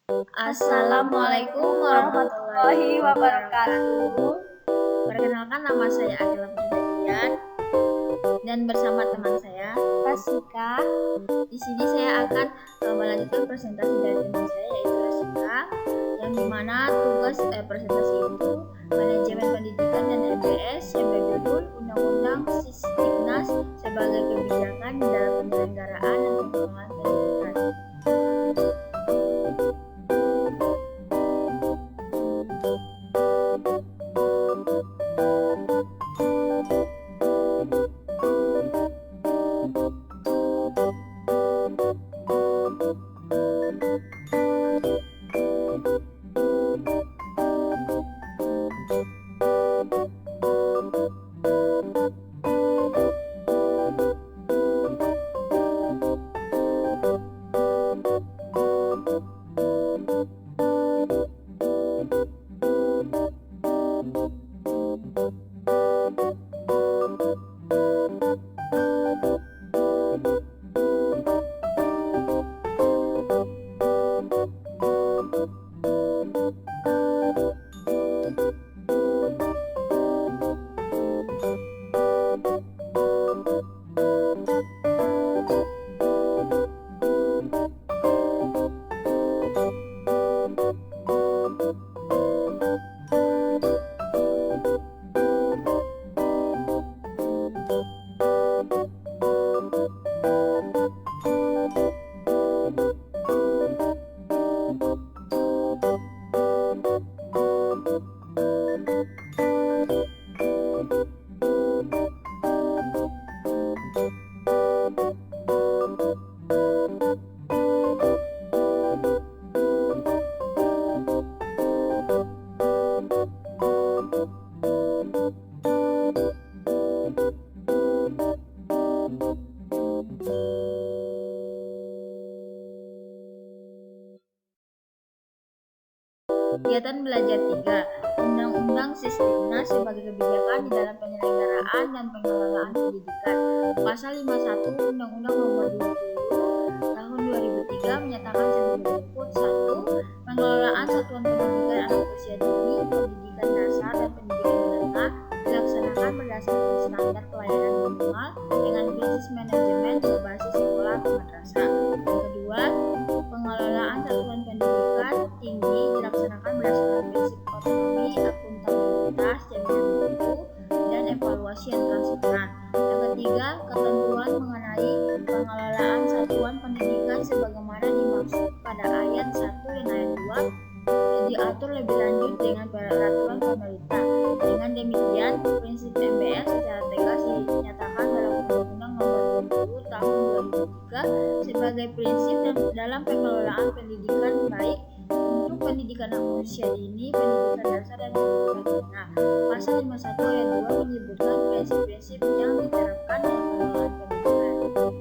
Assalamualaikum warahmatullahi wabarakatuh. Perkenalkan, nama saya Akila Putri dan bersama teman saya Rasika. Di sini saya akan melanjutkan presentasi dari teman saya, yaitu Rasika, yang dimana tugas presentasi itu manajemen pendidikan dan MBS yang berjudul Undang-Undang Sisdiknas sebagai kebijakan dalam penyelenggaraan dan pengembangan pendidikan. Kegiatan belajar 3. Undang-Undang Sisdiknas sebagai kebijakan di dalam penyelenggaraan dan pengelolaan pendidikan. Pasal 51 Undang-Undang Nomor 20 Tahun 2003 menyatakan sebagai berikut: 1. Pengelolaan satuan pendidikan anak usia dini, pendidikan dasar dan pendidikan menengah dilaksanakan berdasarkan standar pelayanan minimal dengan prinsip manajemen berbasis sekolah atau madrasah. Yang kedua, pengelolaan satuan pendidikan tinggi dilaksanakan berdasarkan prinsip otonomi, akuntabilitas, jaminan mutu, dan evaluasi yang transparan. Yang ketiga, ketentuan mengenai pengelolaan satuan pendidikan sebagaimana dimaksud pada ayat 1 dan ayat 2 diatur lebih lanjut dengan peraturan pemerintah. Dengan demikian, prinsip MBS secara tegas dinyatakan dalam Undang-Undang Nomor 20 Tahun 2003 sebagai prinsip dalam pengelolaan pendidikan, baik untuk pendidikan anak usia dini, pendidikan dasar, dan pendidikan menengah. Pasal 51 ayat 2 menyebutkan prinsip-prinsip yang diterapkan dalam pengelolaan pendidikan.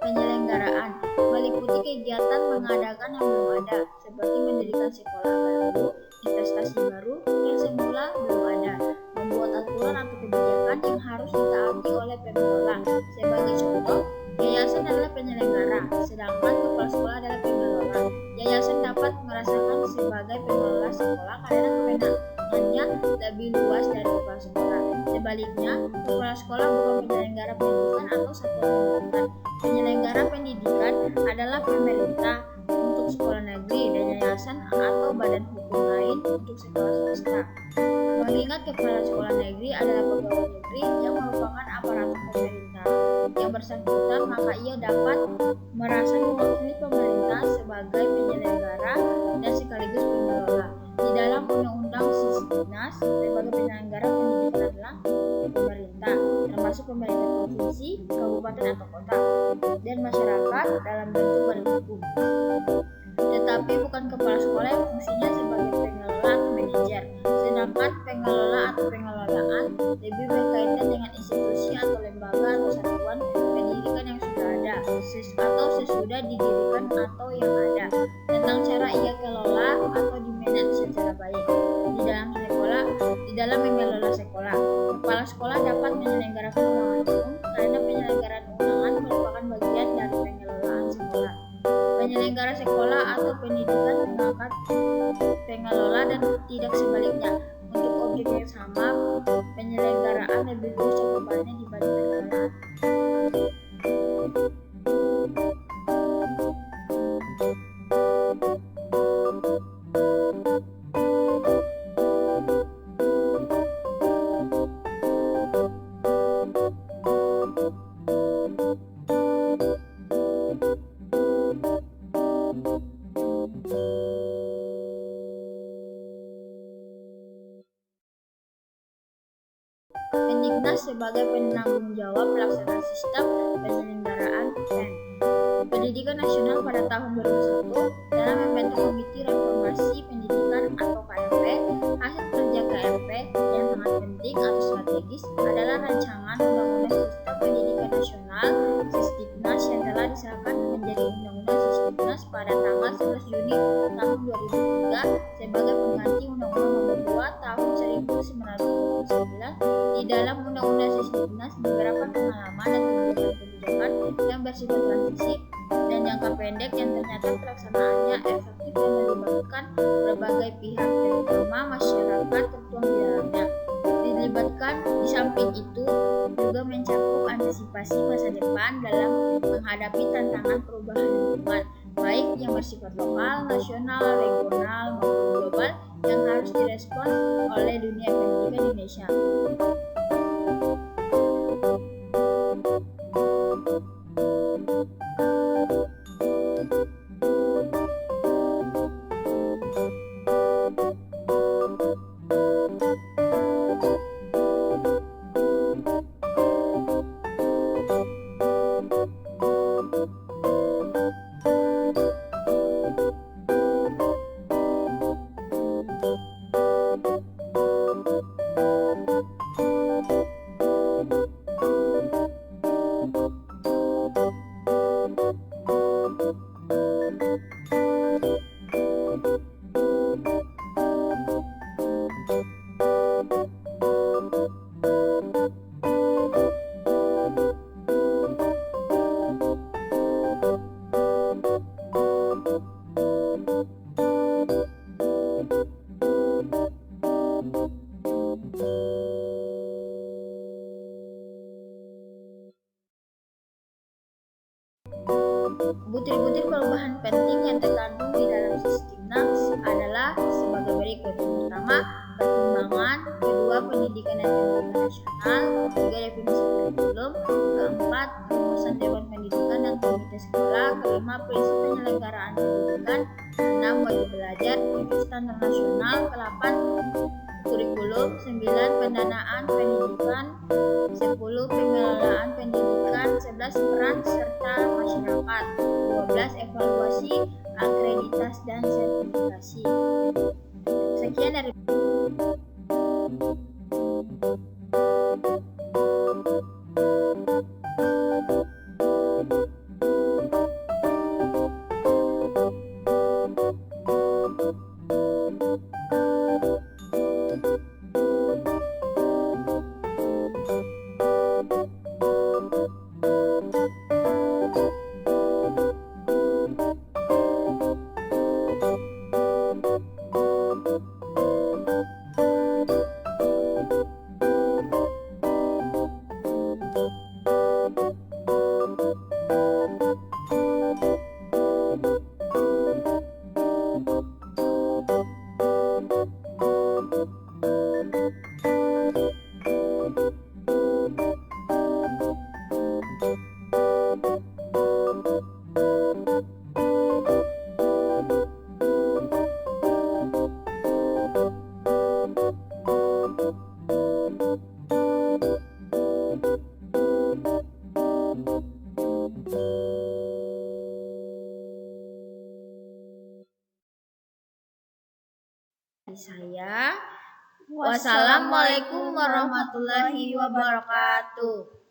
Penyelenggaraan meliputi kegiatan mengadakan yang belum ada, seperti mendirikan sekolah baru, investasi baru yang semula belum ada, membuat aturan atau kebijakan yang harus ditaati oleh pengelola. Sebagai contoh, yayasan adalah penyelenggara, sedangkan kepala sekolah adalah pengelola. Yayasan dapat merasakan sebagai pengelola sekolah karena kewenangannya lebih luas dari kepala sekolah. Sebaliknya, kepala sekolah bukan penyelenggara pendidikan atau satuan pendidikan. Penyelenggara pendidikan adalah kepala sekolah negeri adalah pegawai negeri yang merupakan aparatur pemerintah yang bersangkutan, maka ia dapat merasa mewakili pemerintah sebagai penyelenggara dan sekaligus pengelola. Di dalam Undang-Undang Sisdiknas, lembaga penyelenggara pendidikan adalah pemerintah, termasuk pemerintah provinsi, kabupaten atau kota, dan masyarakat dalam bentuk badan hukum. Tetapi bukan kepala sekolah yang fungsinya sebagai pengelola atau manajer, sedangkan pengelola atau pengelolaan lebih berkaitan dengan institusi atau lembaga atau satuan pendidikan yang sudah ada atau sesudah didirikan atau yang ada, tentang cara ia kelola atau dimanage secara baik. Di dalam mengelola sekolah, kepala sekolah dapat menyelenggarakan undangan umum karena penyelenggaraan undangan merupakan bagian dari pengelolaan sekolah. Penyelenggara sekolah atau pendidikan mengangkat pengelola dan tidak sebaliknya. Untuk objek yang sama, penyelenggaraan lebih luas cakupannya dibanding pengelolaan. Pendiknas sebagai penanggung jawab pelaksana sistem penyelenggaraan PEN Pendidikan Nasional pada tahun 2001 dalam membentuk Komite Reformasi Pendidikan atau KRP. Hasil kerja KRP yang sangat penting atau strategis adalah rancangan Undang-Undang Sistem Pendidikan Nasional Sisdiknas yang telah disahkan menjadi Undang-Undang Sisdiknas pada tanggal 11 Juni tahun 2003 sebagai pengganti Undang-Undang Nomor 2 tahun 1929. Di dalam Undang-Undang Sisdiknas beberapa pengalaman dan kebijakan-kebijakan yang bersifat transisi dan jangka pendek yang ternyata pelaksanaannya efektif dan melibatkan berbagai pihak, terutama masyarakat tertuang di dalamnya. Dilibatkan di samping itu juga mencakup antisipasi masa depan dalam menghadapi tantangan perubahan lingkungan, baik yang bersifat lokal, nasional, regional, maupun global yang harus direspon oleh dunia pendidikan Indonesia. Butir-butir perubahan penting yang terkandung di dalam Sisdiknas adalah sebagai berikut. Pertama, pertimbangan. Kedua, pendidikan dan pendidikan nasional. Ketiga, definisi kurikulum. Keempat, rumusan Dewan Pendidikan dan Komite Sekolah. Kelima, prinsip penyelenggaraan pendidikan. Enam, wajib belajar. Tujuh, standar nasional. Delapan, kurikulum. 9, pendanaan pendidikan. 10, pengelolaan pendidikan. 11, peran serta masyarakat. 12, evaluasi, akreditas dan sertifikasi. Sekian dari dari saya. Wassalamualaikum warahmatullahi wabarakatuh.